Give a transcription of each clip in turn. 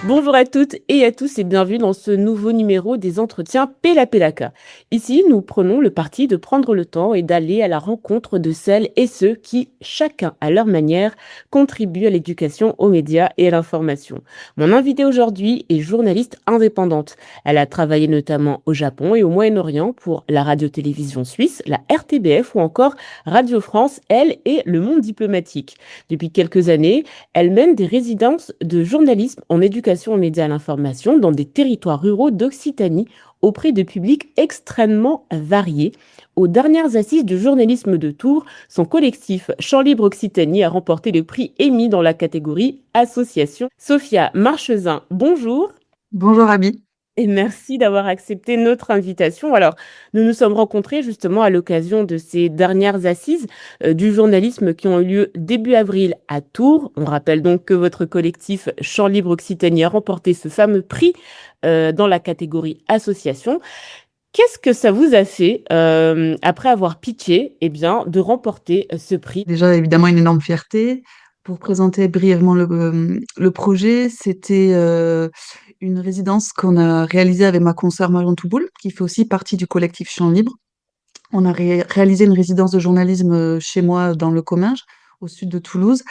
Bonjour à toutes et à tous et bienvenue dans ce nouveau numéro des entretiens Pela Pelaka. Ici, nous prenons le parti de prendre le temps et d'aller à la rencontre de celles et ceux qui, chacun à leur manière, contribuent à l'éducation, aux médias et à l'information. Mon invitée aujourd'hui est journaliste indépendante. Elle a travaillé notamment au Japon et au Moyen-Orient pour la radio-télévision suisse, la RTBF ou encore Radio France, elle et le monde diplomatique. Depuis quelques années, elle mène des résidences de journalisme en éducation aux médias à l'information dans des territoires ruraux d'Occitanie auprès de publics extrêmement variés. Aux dernières assises du journalisme de Tours, son collectif Champs Libre Occitanie a remporté le prix Emmy dans la catégorie Association. Sophia Marchezin, bonjour. Bonjour Ami. Et merci d'avoir accepté notre invitation. Alors, nous nous sommes rencontrés justement à l'occasion de ces dernières assises du journalisme qui ont eu lieu début avril à Tours. On rappelle donc que votre collectif Champs Libre Occitanie a remporté ce fameux prix dans la catégorie association. Qu'est-ce que ça vous a fait, après avoir pitché, eh bien, de remporter ce prix? Déjà évidemment une énorme fierté. Pour présenter brièvement le projet, c'était une résidence qu'on a réalisée avec ma consoeur Marion Touboul, qui fait aussi partie du collectif Champs Libre. On a réalisé une résidence de journalisme chez moi dans le Comminges, au sud de Toulouse,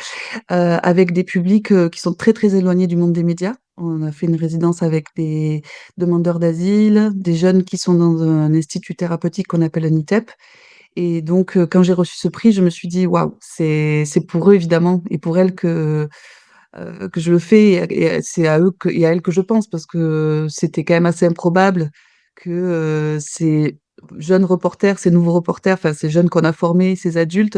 avec des publics qui sont très très éloignés du monde des médias. On a fait une résidence avec des demandeurs d'asile, des jeunes qui sont dans un institut thérapeutique qu'on appelle un ITEP. Et donc, quand j'ai reçu ce prix, je me suis dit: «Waouh, c'est pour eux évidemment et pour elles que je le fais et c'est à eux et à elles que je pense» parce que c'était quand même assez improbable que, ces jeunes reporters, ces nouveaux reporters, enfin ces jeunes qu'on a formés, ces adultes,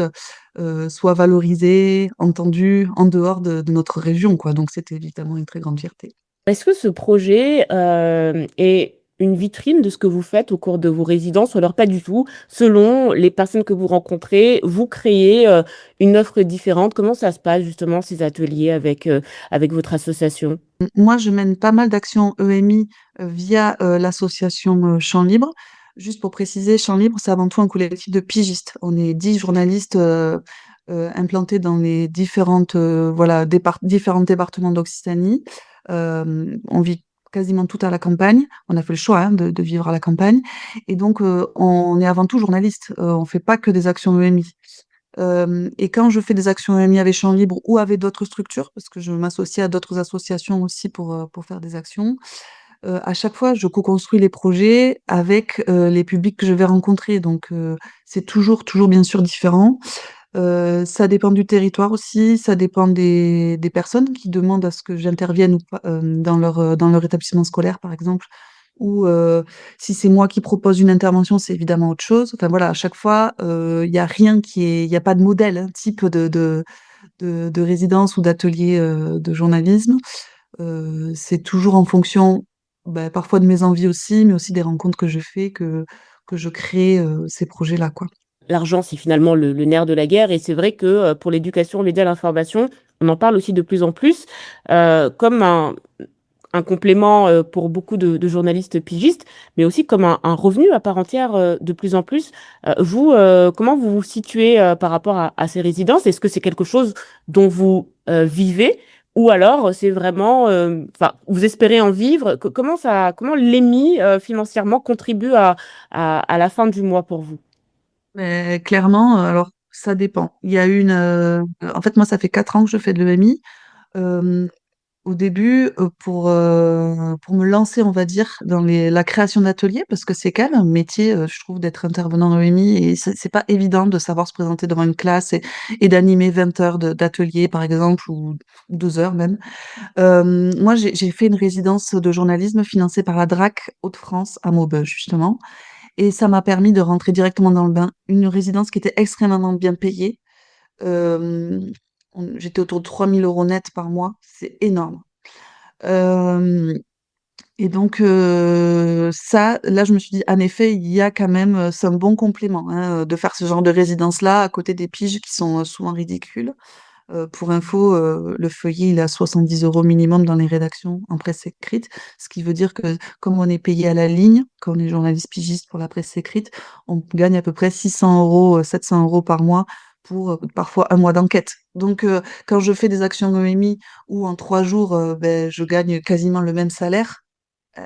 soient valorisés, entendus en dehors de notre région, quoi. Donc c'était évidemment une très grande fierté. Est-ce que ce projet, est une vitrine de ce que vous faites au cours de vos résidences ou alors pas du tout? Selon les personnes que vous rencontrez, vous créez, une offre différente? Comment ça se passe justement ces ateliers avec votre association? Moi, je mène pas mal d'actions EMI, via, l'association, Champs Libre. Juste pour préciser, Champs Libre, c'est avant tout un collectif de pigistes. On est 10 journalistes, implantés dans les différentes, voilà, différents départements d'Occitanie. On vit quasiment tout à la campagne. On a fait le choix, hein, de vivre à la campagne et donc, on est avant tout journalistes. On fait pas que des actions EMI. Et quand je fais des actions EMI avec Champs Libre ou avec d'autres structures, parce que je m'associe à d'autres associations aussi pour faire des actions, à chaque fois, je co-construis les projets avec, les publics que je vais rencontrer. Donc, c'est toujours bien sûr différent. Ça dépend du territoire aussi, ça dépend des personnes qui demandent à ce que j'intervienne ou pas, dans leur établissement scolaire, par exemple. Ou, si c'est moi qui propose une intervention, c'est évidemment autre chose. Enfin voilà, à chaque fois, il y a rien qui est il y a pas de modèle, hein, type de résidence ou d'atelier, de journalisme. C'est toujours en fonction, bah, parfois de mes envies aussi, mais aussi des rencontres que je fais, que je crée, ces projets-là, quoi. L'argent, c'est finalement le nerf de la guerre et c'est vrai que, pour l'éducation, aux médias, à l'information, on en parle aussi de plus en plus, comme un complément, pour beaucoup de journalistes pigistes, mais aussi comme un revenu à part entière, de plus en plus. Vous, comment vous vous situez, par rapport à ces résidences? Est-ce que c'est quelque chose dont vous, vivez? Ou alors, c'est vraiment, enfin, vous espérez en vivre? Comment l'EMI, financièrement contribue à la fin du mois pour vous? Mais clairement, alors ça dépend. Il y a en fait, moi, ça fait 4 ans que je fais de l'EMI. Hem, Au début, pour me lancer, on va dire, dans la création d'ateliers, parce que c'est quand même un métier, je trouve, d'être intervenant EMI et c'est pas évident de savoir se présenter devant une classe et d'animer 20 heures d'atelier, par exemple, ou 2 heures même. Moi, j'ai fait une résidence de journalisme financée par la DRAC Hauts-de-France à Maubeuge, justement. Et ça m'a permis de rentrer directement dans le bain. Une résidence qui était extrêmement bien payée. Hem, J'étais autour de 3 000 € net par mois, c'est énorme. Hem Et donc ça, là, je me suis dit: «En effet, il y a quand même, c'est un bon complément, hein, de faire ce genre de résidence-là à côté des piges qui sont, souvent ridicules». Pour info, le feuillet, il est à 70 € minimum dans les rédactions en presse écrite. Ce qui veut dire que comme on est payé à la ligne, quand on est journaliste pigiste pour la presse écrite, on gagne à peu près 600 €, 700 € par mois pour parfois un mois d'enquête. Donc, quand je fais des actions EMI où en 3 jours, je gagne quasiment le même salaire, euh,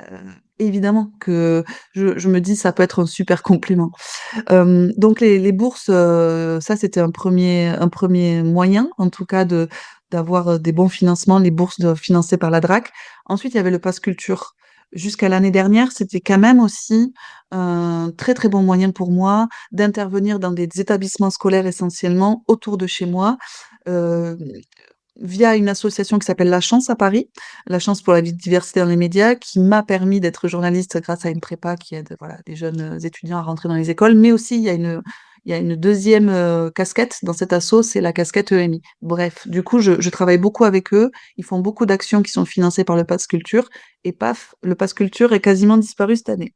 évidemment que je me dis ça peut être un super complément. Donc les bourses, ça c'était un premier moyen, en tout cas d'avoir des bons financements, les bourses financées par la DRAC. Ensuite, il y avait le Pass Culture. Jusqu'à l'année dernière, c'était quand même aussi un très très bon moyen pour moi d'intervenir dans des établissements scolaires essentiellement autour de chez moi. Euh, Via une association qui s'appelle La Chance à Paris, La Chance pour la diversité dans les médias, qui m'a permis d'être journaliste grâce à une prépa qui aide voilà, des jeunes étudiants à rentrer dans les écoles. Mais aussi, il y a une deuxième casquette dans cette asso, c'est la casquette EMI. Bref, du coup, je travaille beaucoup avec eux. Ils font beaucoup d'actions qui sont financées par le Pass Culture. Et paf, le Pass Culture est quasiment disparu cette année.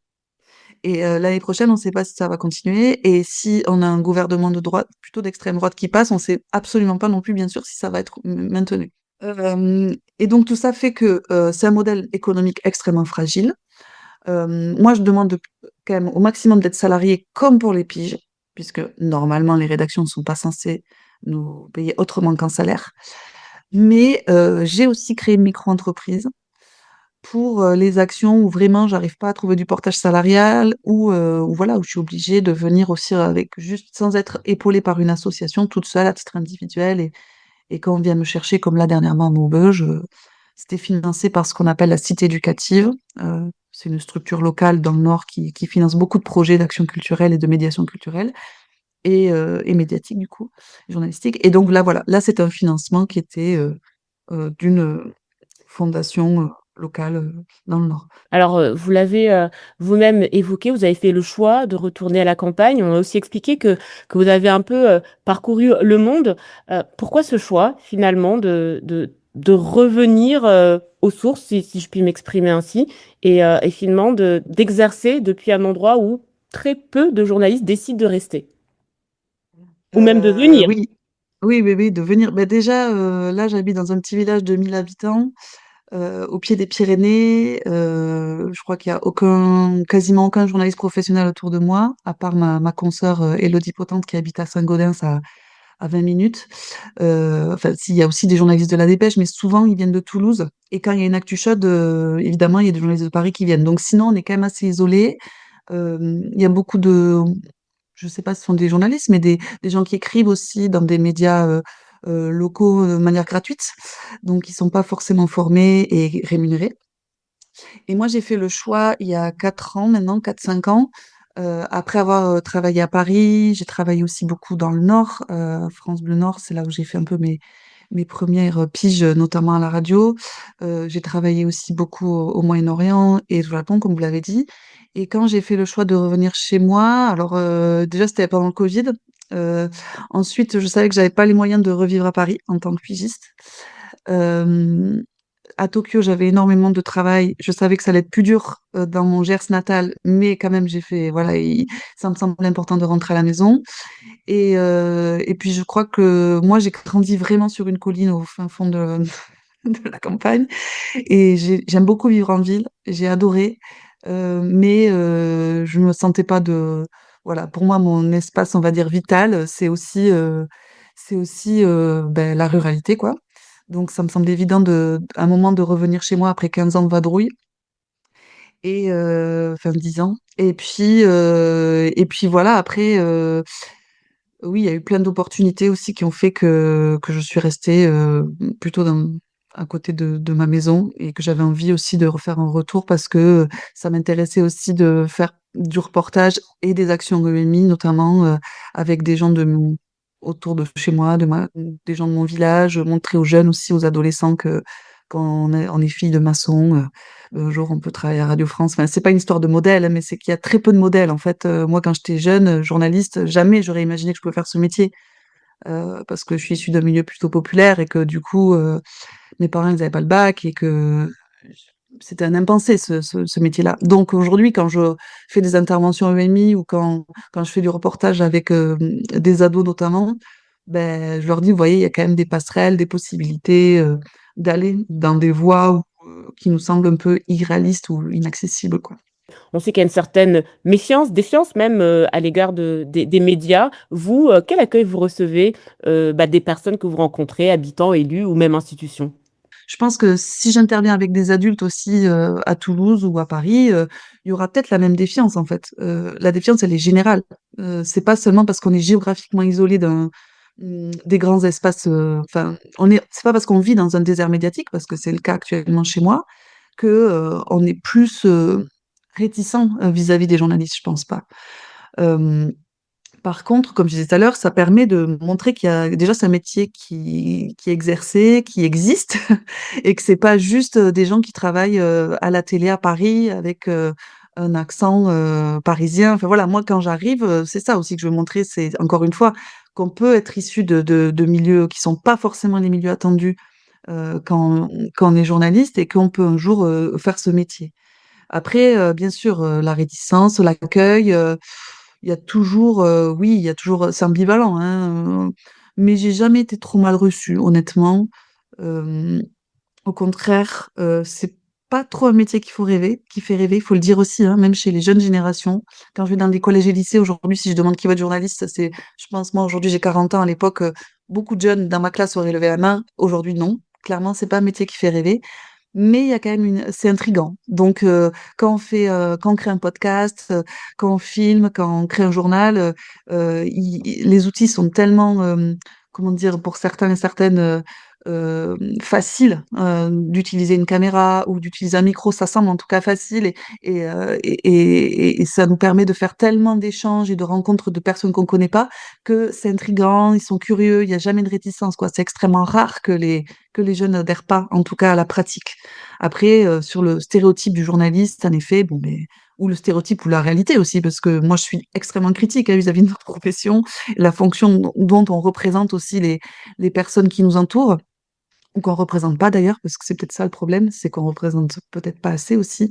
Et l'année prochaine, on ne sait pas si ça va continuer. Et si on a un gouvernement de droite, plutôt d'extrême droite qui passe, on ne sait absolument pas non plus, bien sûr, si ça va être maintenu. Et donc tout ça fait que c'est un modèle économique extrêmement fragile. Moi, je demande quand même au maximum d'être salarié comme pour les piges, puisque normalement les rédactions ne sont pas censées nous payer autrement qu'en salaire. Mais j'ai aussi créé une micro-entreprise pour les actions où vraiment j'arrive pas à trouver du portage salarial ou voilà, où je suis obligée de venir aussi avec juste sans être épaulée par une association toute seule à titre individuel et quand on vient me chercher comme là dernièrement à Maubeuge, c'était financé par ce qu'on appelle la Cité éducative. C'est une structure locale dans le Nord qui finance beaucoup de projets d'action culturelle et de médiation culturelle et médiatique du coup, journalistique. Et donc là voilà, là c'est un financement qui était d'une fondation locale dans le Nord. Alors, vous l'avez, vous-même évoqué, vous avez fait le choix de retourner à la campagne. On a aussi expliqué que vous avez un peu, parcouru le monde. Pourquoi ce choix finalement de revenir, aux sources, si je puis m'exprimer ainsi et finalement d'exercer depuis un endroit où très peu de journalistes décident de rester? Ou même de venir? Oui, oui, oui, oui, de venir. Bah, déjà, là, j'habite dans un petit village de 1000 habitants, au pied des Pyrénées. Je crois qu'il y a quasiment aucun journaliste professionnel autour de moi, à part ma consoeur Élodie Potente qui habite à Saint-Gaudens à 20 minutes. Enfin, s'il y a aussi des journalistes de la Dépêche, mais souvent ils viennent de Toulouse. Et quand il y a une actu chaude, évidemment, il y a des journalistes de Paris qui viennent. Donc sinon, on est quand même assez isolé. Il y a beaucoup je sais pas si ce sont des journalistes, mais des gens qui écrivent aussi dans des médias locaux de manière gratuite. Donc, ils sont pas forcément formés et rémunérés. Et moi, j'ai fait le choix il y a 4 ans maintenant, 4-5 ans, après avoir travaillé à Paris. J'ai travaillé aussi beaucoup dans le Nord, France Bleu Nord, c'est là où j'ai fait un peu mes premières piges, notamment à la radio. J'ai travaillé aussi beaucoup au Moyen-Orient et au Japon, comme vous l'avez dit. Et quand j'ai fait le choix de revenir chez moi, alors déjà c'était pendant le Covid. Euh, Ensuite, je savais que j'avais pas les moyens de revivre à Paris en tant que pigiste. Euh, à Tokyo, j'avais énormément de travail. Je savais que ça allait être plus dur dans mon Gers natal, mais quand même, j'ai fait, voilà, ça me semblait important de rentrer à la maison. Et puis, je crois que moi, j'ai grandi vraiment sur une colline au fin fond de, de la campagne. Et j'aime beaucoup vivre en ville. J'ai adoré. Mais je ne me sentais pas de. Voilà, pour moi, mon espace, on va dire, vital, c'est aussi la ruralité, quoi. Donc, ça me semble évident à un moment de revenir chez moi après 15 ans de vadrouille enfin 10 ans. Et puis voilà, après, oui, il y a eu plein d'opportunités aussi qui ont fait que je suis restée plutôt à côté de ma maison et que j'avais envie aussi de refaire un retour parce que ça m'intéressait aussi de faire du reportage et des actions EMI, notamment avec des gens autour de chez moi, des gens de mon village, montrer aux jeunes aussi, aux adolescents que quand on est fille de maçon, un jour on peut travailler à Radio France. Enfin, c'est pas une histoire de modèle, hein, mais c'est qu'il y a très peu de modèles. En fait, moi, quand j'étais jeune, journaliste, jamais j'aurais imaginé que je pouvais faire ce métier parce que je suis issue d'un milieu plutôt populaire et que du coup, mes parents ils n'avaient pas le bac et que c'était un impensé ce métier-là. Donc aujourd'hui, quand je fais des interventions EMI ou quand je fais du reportage avec des ados notamment, ben, je leur dis, vous voyez, il y a quand même des passerelles, des possibilités d'aller dans des voies qui nous semblent un peu irréalistes ou inaccessibles, quoi. On sait qu'il y a une certaine méfiance, défiance même, à l'égard des médias. Vous, quel accueil vous recevez, des personnes que vous rencontrez, habitants, élus ou même institutions? Je pense que si j'interviens avec des adultes aussi, à Toulouse ou à Paris, il y aura peut-être la même défiance, en fait. La défiance, elle est générale. C'est pas seulement parce qu'on est géographiquement isolé des grands espaces, enfin, c'est pas parce qu'on vit dans un désert médiatique, parce que c'est le cas actuellement chez moi, que, on est plus, réticent, vis-à-vis des journalistes, je pense pas. Hem Par contre, comme je disais tout à l'heure, ça permet de montrer qu'il y a déjà c'est un métier qui est exercé, qui existe et que c'est pas juste, des gens qui travaillent, à la télé à Paris avec, un accent, parisien. Enfin voilà, moi quand j'arrive, c'est ça aussi que je veux montrer, c'est encore une fois qu'on peut être issu de milieux qui sont pas forcément les milieux attendus, quand on est journaliste et qu'on peut un jour, faire ce métier. Après, bien sûr, la réticence, l'accueil, il y a toujours, oui, il y a toujours, c'est ambivalent, hein, mais j'ai jamais été trop mal reçue, honnêtement. Hem, Au contraire, c'est pas trop un métier qui fait rêver, il faut le dire aussi, hein, même chez les jeunes générations. Quand je vais dans des collèges et lycées aujourd'hui, si je demande qui va être journaliste, c'est je pense moi aujourd'hui j'ai 40 ans, à l'époque, beaucoup de jeunes dans ma classe auraient levé la main. Aujourd'hui non, clairement c'est pas un métier qui fait rêver. Mais il y a quand même une c'est intriguant. Donc quand on crée un podcast, quand on filme, quand on crée un journal, i les outils sont tellement, comment dire? Pour certains et certaines, faciles, d'utiliser une caméra ou d'utiliser un micro. Ça semble en tout cas facile et ça nous permet de faire tellement d'échanges et de rencontres de personnes qu'on connaît pas, que c'est intriguant, ils sont curieux, il y a jamais de réticence, quoi. C'est extrêmement rare que les jeunes n'adhèrent pas, en tout cas à la pratique. Après, sur le stéréotype du journaliste, en effet, bon, mais ou le stéréotype ou la réalité aussi, parce que moi, je suis extrêmement critique, hein, vis-à-vis de notre profession, la fonction dont on représente aussi les personnes qui nous entourent, ou qu'on représente pas d'ailleurs, parce que c'est peut-être ça le problème, c'est qu'on représente peut-être pas assez aussi,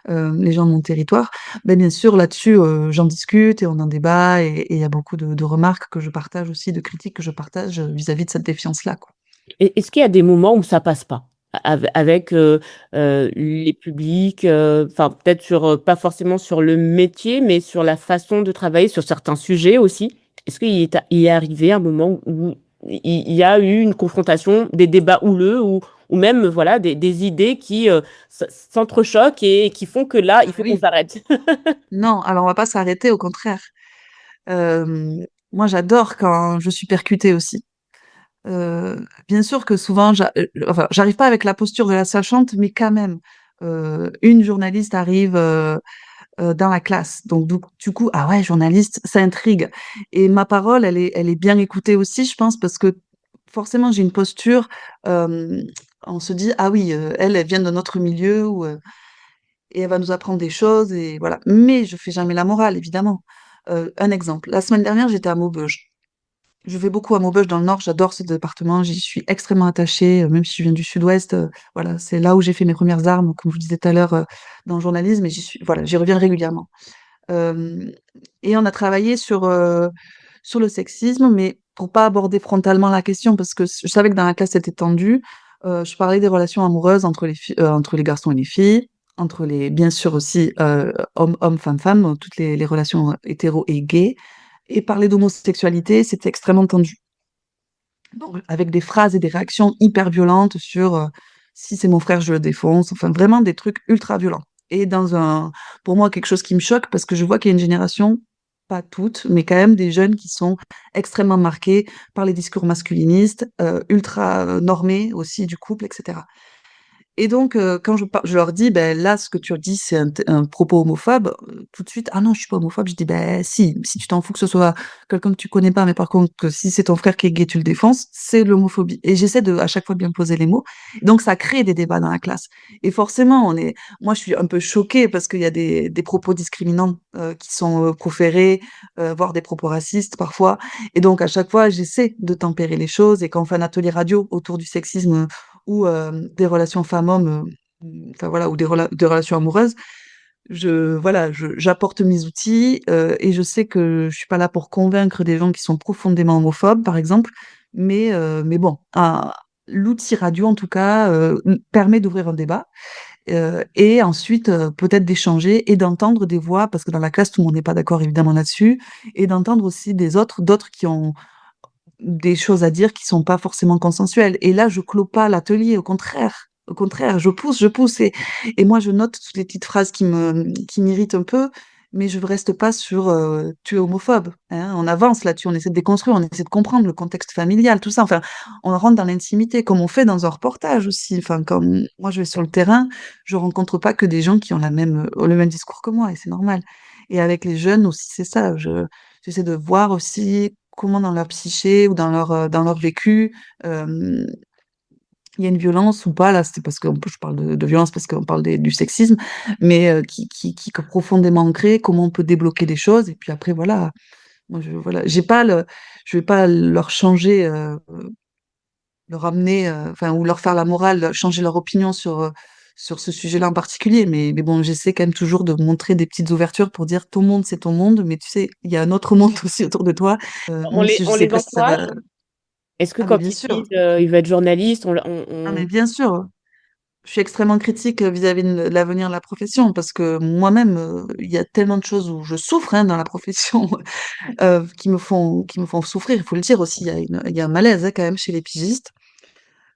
les gens de mon territoire. Ben bien sûr, là-dessus, j'en discute et on en débat et il y a beaucoup de remarques que je partage aussi, de critiques que je partage, vis-à-vis de cette défiance-là, quoi. Et est-ce qu'il y a des moments où ça passe pas? Avec, les publics, enfin peut-être sur, pas forcément sur le métier, mais sur la façon de travailler, sur certains sujets aussi? Est-ce qu'il est arrivé un moment où il y a eu une confrontation, des débats houleux ou même, voilà, des idées qui, s'entrechoquent et qui font que là, il Ah faut qu'on oui, s'arrête? non, alors on va pas s'arrêter, au contraire. Moi j'adore quand je suis percutée aussi. Bien sûr que souvent enfin, j'arrive pas avec la posture de la sachante, mais quand même, une journaliste arrive, dans la classe. Donc du coup, ah ouais, journaliste, ça intrigue et ma parole, elle est bien écoutée aussi, je pense, parce que forcément j'ai une posture, hem, on se dit: «Ah oui, elle vient de notre milieu ou et elle va nous apprendre des choses» et voilà. Mais je fais jamais la morale, évidemment. Un exemple, la semaine dernière, j'étais à Maubeuge. Je vais beaucoup à Maubeuge dans le Nord, j'adore ce département, j'y suis extrêmement attachée, même si je viens du Sud-Ouest, voilà, c'est là où j'ai fait mes premières armes, comme je vous disais tout à l'heure, dans le journalisme et j'y reviens régulièrement. Hem Et on a travaillé sur le sexisme, mais pour pas aborder frontalement la question parce que je savais que dans la classe c'était tendu. Je parlais des relations amoureuses entre les garçons et les filles, entre les bien sûr aussi, hommes-hommes, femmes-femmes, toutes les relations hétéros et gays et parler d'homosexualité, c'était extrêmement tendu. Donc avec des phrases et des réactions hyper violentes sur, «Si c'est mon frère, je le défonce», enfin vraiment des trucs ultra violents et dans un pour moi quelque chose qui me choque parce que je vois qu'il y a une génération, pas toutes, mais quand même des jeunes qui sont extrêmement marqués par les discours masculinistes, ultra, normés aussi du couple et cetera. Et donc, quand je leur dis: «Beh, là, ce que tu dis, c'est un propos homophobe», tout de suite: «Ah non, je suis pas homophobe». Je dis: «Beh, si tu t'en fous que ce soit quelqu'un que tu connais pas, mais par contre que si c'est ton frère qui est gay, tu le défonces, c'est de l'homophobie» et j'essaie à chaque fois de bien poser les mots. Donc ça crée des débats dans la classe et forcément, moi, je suis un peu choquée parce qu'il y a des propos discriminants, qui sont, proférés, voire des propos racistes parfois et donc à chaque fois, j'essaie de tempérer les choses et quand on fait un atelier radio autour du sexisme, ou des relations femmes-hommes, enfin voilà, ou des relations amoureuses, j'apporte mes outils, et je sais que je suis pas là pour convaincre des gens qui sont profondément homophobes, par exemple, mais bon, l'outil radio en tout cas, permet d'ouvrir un débat et ensuite, peut-être d'échanger et d'entendre des voix, parce que dans la classe, tout le monde n'est pas d'accord évidemment là-dessus, et d'entendre aussi d'autres qui ont des choses à dire qui sont pas forcément consensuelles. Et là, je clôt pas l'atelier, au contraire. Au contraire, je pousse et moi, je note toutes les petites phrases qui m'irritent un peu, mais je ne reste pas sur tu es homophobe. Hein. On avance là-dessus, on essaie de déconstruire, on essaie de comprendre le contexte familial, tout ça. Enfin, on rentre dans l'intimité, comme on fait dans un reportage aussi. Enfin, comme moi, je vais sur le terrain, je rencontre pas que des gens qui ont le même discours que moi, et c'est normal. Et avec les jeunes aussi, c'est ça. J'essaie de voir aussi comment dans leur psyché ou dans leur vécu, hem, il y a une violence ou pas. Là, c'est parce que je parle de violence parce qu'on parle du sexisme, mais qui est profondément ancrée, comment on peut débloquer les choses et puis après voilà, moi j'ai pas je vais pas leur changer, leur amener, enfin ou leur faire la morale, changer leur opinion sur ce sujet-là en particulier, mais bon, j'essaie quand même toujours de montrer des petites ouvertures pour dire: «Ton monde, c'est ton monde, mais tu sais, il y a un autre monde aussi autour de toi», On même si je on sais les pas si ça encourage? va. Est-ce que Ah mais quand bien ils disent, sûr, il veut être journaliste, ah on mais bien sûr, je suis extrêmement critique, vis-à-vis de l'avenir de la profession parce que moi-même, il y a tellement de choses où je souffre, hein, dans la profession, qui me font souffrir. Il faut le dire aussi, il y a un malaise, hein, quand même chez les pigistes.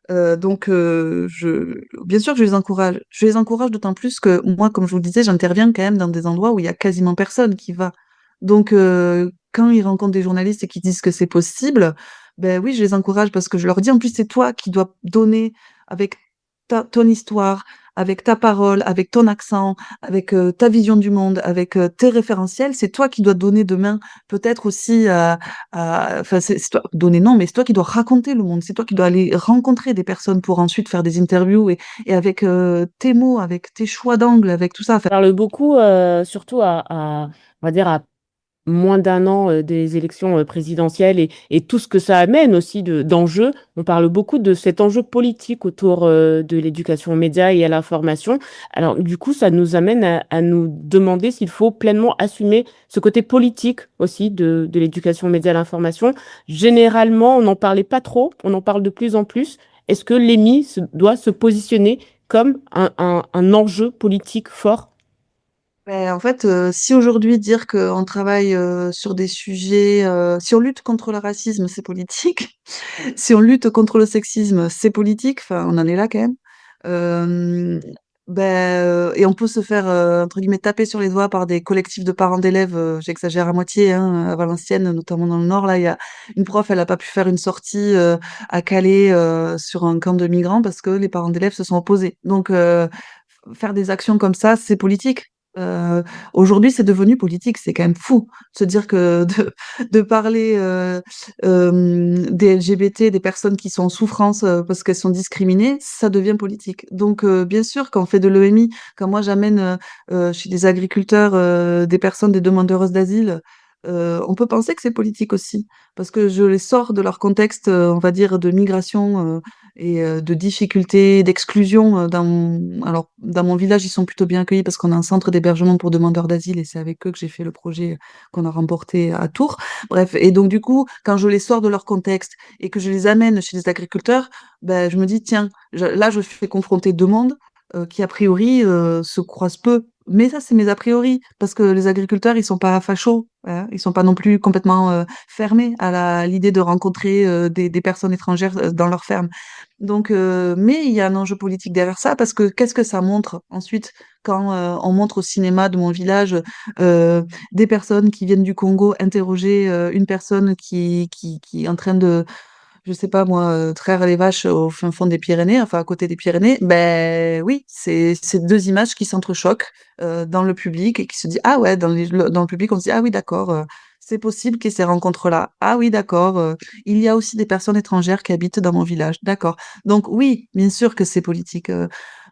Donc je bien sûr que je les encourage. Je les encourage d'autant plus que moi, comme je vous le disais, j'interviens quand même dans des endroits où il y a quasiment personne qui va. Donc quand ils rencontrent des journalistes et qu'ils disent que c'est possible, ben oui, je les encourage parce que je leur dis: «En plus, c'est toi qui dois donner avec ta ton histoire, avec ta parole, avec ton accent, avec, ta vision du monde, avec, tes référentiels. C'est toi qui dois donner demain peut-être aussi enfin, c'est toi donner non, mais c'est toi qui dois raconter le monde. C'est toi qui dois aller rencontrer des personnes pour ensuite faire des interviews et avec, tes mots, avec tes choix d'angle, avec tout ça, enfin». parle beaucoup, surtout on va dire à moins d'un an, des élections, présidentielles et tout ce que ça amène aussi d'enjeux. On parle beaucoup de cet enjeu politique autour, de l'éducation aux médias et à l'information. Alors du coup, ça nous amène à nous demander s'il faut pleinement assumer ce côté politique aussi de l'éducation aux médias et à l'information. Généralement, on n'en parlait pas trop, on en parle de plus en plus. Est-ce que l'EMI doit se positionner comme un enjeu politique fort? Beh, en fait, si aujourd'hui dire qu'on travaille, sur des sujets, si on lutte contre le racisme, c'est politique. Si on lutte contre le sexisme, c'est politique, enfin, on en est là quand même. Hem, et on peut se faire, entre guillemets «taper sur les doigts» par des collectifs de parents d'élèves, j'exagère à moitié, hein, à Valenciennes, notamment dans le nord, là, il y a une prof, elle a pas pu faire une sortie, à Calais, sur un camp de migrants parce que les parents d'élèves se sont opposés. Donc faire des actions comme ça, c'est politique. Heu, Aujourd'hui, c'est devenu politique, c'est quand même fou. Se dire que de parler, des LGBT, des personnes qui sont en souffrance, parce qu'elles sont discriminées, ça devient politique. Donc bien sûr, quand on fait de l'EMI, quand moi j'amène, chez des agriculteurs, des personnes, des demandeuses d'asile, on peut penser que c'est politique aussi. Parce que je les sors de leur contexte, on va dire de migration, de difficultés, d'exclusion, alors dans mon village, ils sont plutôt bien accueillis parce qu'on a un centre d'hébergement pour demandeurs d'asile et c'est avec eux que j'ai fait le projet qu'on a remporté à Tours. Bref, et donc du coup, quand je les sors de leur contexte et que je les amène chez les agriculteurs, ben, je me dis: «Tiens, je fais confronter 2 mondes, qui a priori, se croisent peu». Mais ça, c'est mes a priori, parce que les agriculteurs, ils sont pas fachos, hein, ils sont pas non plus complètement, fermés à l'idée de rencontrer, des personnes étrangères, dans leur ferme. Donc mais il y a un enjeu politique derrière ça parce que qu'est-ce que ça montre ensuite quand, on montre au cinéma de mon village, des personnes qui viennent du Congo interroger, une personne qui est en train de, je sais pas moi, traire les vaches au fin fond des Pyrénées, enfin à côté des Pyrénées, ben oui, c'est 2 images qui s'entrechoquent, dans le public et qui se dit: «Ah ouais», dans le public, on se dit: «Ah oui d'accord, c'est possible qu'il y ait ces rencontres-là. Ah oui d'accord, il y a aussi des personnes étrangères qui habitent dans mon village. D'accord». Donc oui, bien sûr que c'est politique,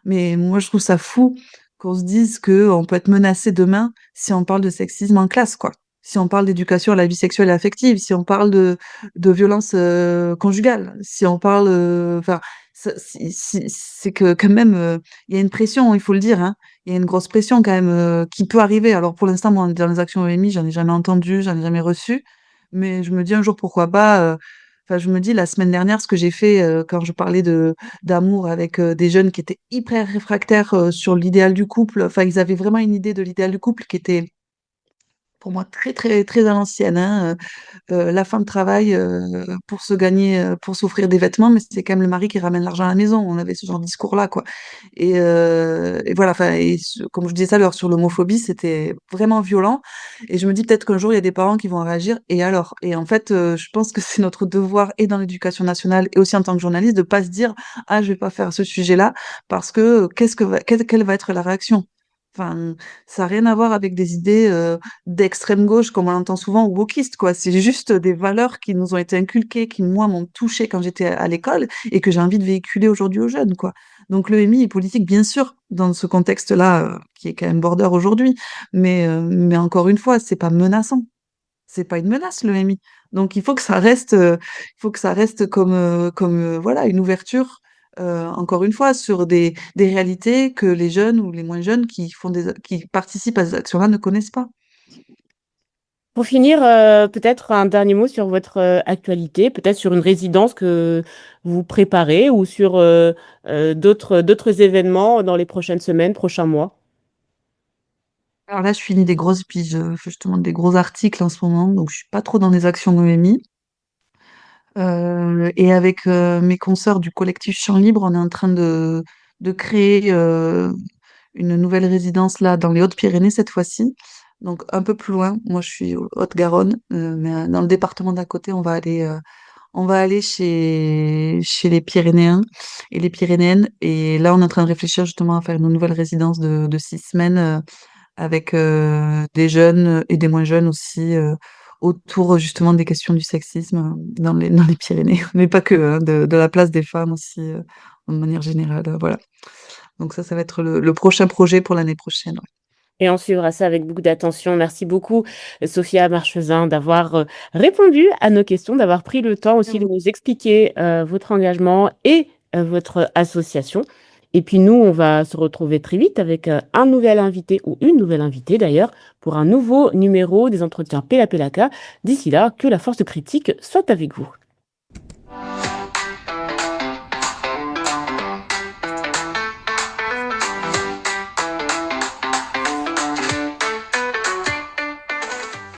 mais moi je trouve ça fou qu'on se dise qu'on peut être menacé demain si on parle de sexisme en classe, quoi. Si on parle d'éducation à la vie sexuelle et affective, si on parle de violences, conjugales, si on parle, enfin, ça c'est que quand même, il y a une pression, il faut le dire, hein. Il y a une grosse pression quand même, qui peut arriver. Alors pour l'instant, moi, dans les actions EMI, j'en ai jamais entendu, j'en ai jamais reçu, mais je me dis un jour pourquoi pas, Enfin, je me dis, la semaine dernière, ce que j'ai fait quand je parlais d'amour avec des jeunes qui étaient hyper réfractaires sur l'idéal du couple, enfin, ils avaient vraiment une idée de l'idéal du couple qui était pour moi très, très, très à l'ancienne, hein. La femme travaille pour se gagner, pour s'offrir des vêtements, mais c'est quand même le mari qui ramène l'argent à la maison. On avait ce genre de discours-là, quoi. Et voilà, enfin, comme je disais ça, alors sur l'homophobie, c'était vraiment violent. Et je me dis peut-être qu'un jour, il y a des parents qui vont réagir. Et alors? Et en fait, je pense que c'est notre devoir, et dans l'éducation nationale, et aussi en tant que journaliste, de pas se dire, ah, je vais pas faire ce sujet-là, parce que quelle va être la réaction? Enfin, ça n'a rien à voir avec des idées d'extrême gauche, comme on l'entend souvent, ou wokistes, quoi. C'est juste des valeurs qui nous ont été inculquées, qui, moi, m'ont touchée quand j'étais à l'école et que j'ai envie de véhiculer aujourd'hui aux jeunes, quoi. Donc, l'EMI est politique, bien sûr, dans ce contexte-là, qui est quand même border aujourd'hui. Mais encore une fois, c'est pas menaçant. C'est pas une menace, l'EMI. Donc, il faut que ça reste voilà, une ouverture, encore une fois, sur des réalités que les jeunes ou les moins jeunes qui participent à ces actions-là ne connaissent pas. Pour finir, peut-être un dernier mot sur votre actualité, peut-être sur une résidence que vous préparez ou sur d'autres événements dans les prochaines semaines, prochains mois. Alors là, je finis des grosses piges, justement des gros articles en ce moment, donc je suis pas trop dans les actions OMI. Et avec mes consoeurs du collectif Champ Libre, on est en train de créer une nouvelle résidence là dans les Hautes-Pyrénées cette fois-ci. Donc un peu plus loin. Moi, je suis au Haute-Garonne, mais dans le département d'à côté, on va aller chez les Pyrénéens et les Pyrénéennes. Et là, on est en train de réfléchir justement à faire une nouvelle résidence de 6 semaines avec des jeunes et des moins jeunes aussi autour justement des questions du sexisme dans les Pyrénées. Mais pas que, hein, de la place des femmes aussi de manière générale. Voilà. Donc ça va être le prochain projet pour l'année prochaine. Ouais. Et on suivra ça avec beaucoup d'attention. Merci beaucoup, Sophia Marchesin, d'avoir répondu à nos questions, d'avoir pris le temps À aussi de vous. nous expliquer votre engagement et votre association. Et puis nous, on va se retrouver très vite avec un nouvel invité ou une nouvelle invitée d'ailleurs pour un nouveau numéro des entretiens Pela Pelaka. D'ici là, que la force critique soit avec vous.